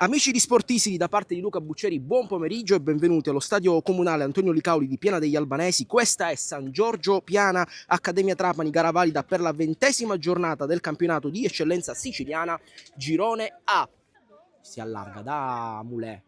Amici di Sportissimi, da parte di Luca Buccieri, buon pomeriggio e benvenuti allo stadio comunale Antonio Licauli di Piana degli Albanesi. Questa è San Giorgio Piana, Accademia Trapani, gara valida per la 20ª giornata del campionato di eccellenza siciliana, girone A. Si allarga da Mulè,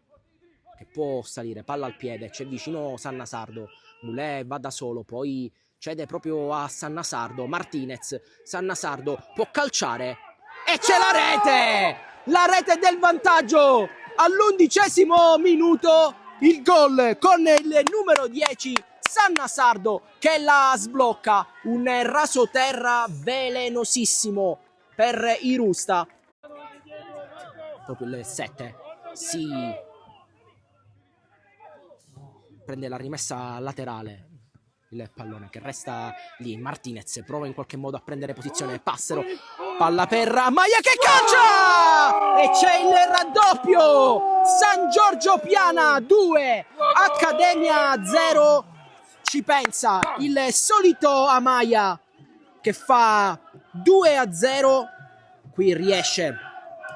che può salire, palla al piede, c'è vicino Sannasardo, Mulè va da solo, poi cede proprio a Sannasardo, Martinez, Sannasardo può calciare e c'è la rete! La rete del vantaggio all'11° minuto, il gol con il numero 10 Sannasardo che la sblocca, un rasoterra velenosissimo per i Rusta. Proprio il 7 si prende la rimessa laterale, il pallone che resta lì, Martinez prova in qualche modo a prendere posizione, Passero, palla per Amaya che calcia e c'è il raddoppio. San Giorgio Piana 2, Accademia 0. Ci pensa il solito Amaya che fa 2-0. Qui riesce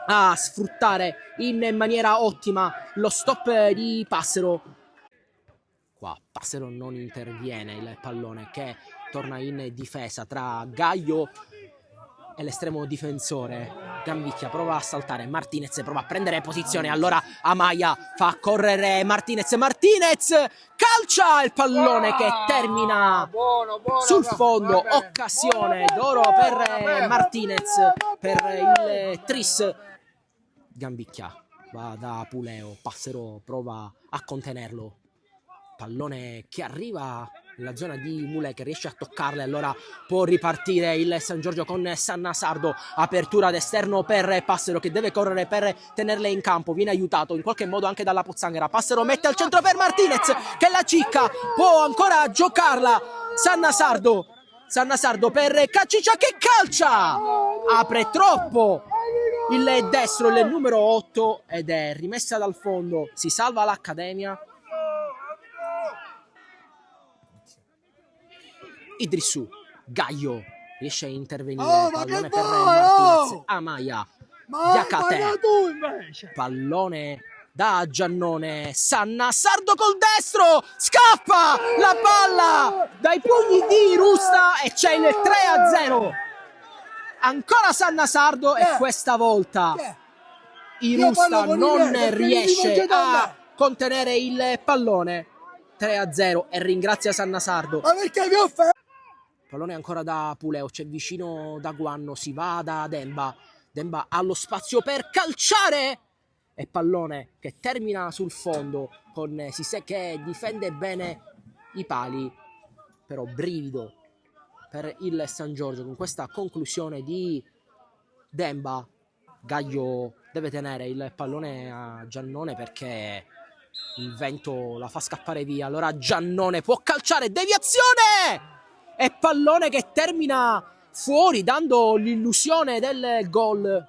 a sfruttare in maniera ottima lo stop di Passero. Qua Passero non interviene, il pallone che torna in difesa tra Gaio e l'estremo difensore. Gambicchia prova a saltare, Martinez prova a prendere posizione, allora Amaya fa correre Martinez, calcia il pallone che termina sul fondo. Occasione d'oro per Martinez, per il tris. Gambicchia va da Puleo, Passero prova a contenerlo, pallone che arriva nella zona di Mulè che riesce a toccarle, allora può ripartire il San Giorgio con Sannasardo, apertura d'esterno per Passero che deve correre per tenerle in campo, viene aiutato in qualche modo anche dalla Pozzanghera, Passero mette al centro per Martinez che la cicca, può ancora giocarla Sannasardo per Caciccia che calcia, apre troppo il destro, il numero 8 ed è rimessa dal fondo, si salva l'Accademia. Idrissù, Gaio riesce a intervenire, pallone per Martinez, Amaya, Diacate, pallone da Giannone, Sannasardo col destro, scappa la palla dai pugni di Rusta e c'è il 3-0. Ancora Sannasardo e questa volta il Rusta non riesce a contenere il pallone. 3-0 e ringrazia Sannasardo. Ma perché mi offre? Pallone ancora da Puleo, c'è vicino da Guanno, si va da Demba ha lo spazio per calciare e pallone che termina sul fondo con Sisè che difende bene i pali, però brivido per il San Giorgio con questa conclusione di Demba. Gaio deve tenere il pallone a Giannone perché il vento la fa scappare via, allora Giannone può calciare, deviazione e pallone che termina fuori dando l'illusione del gol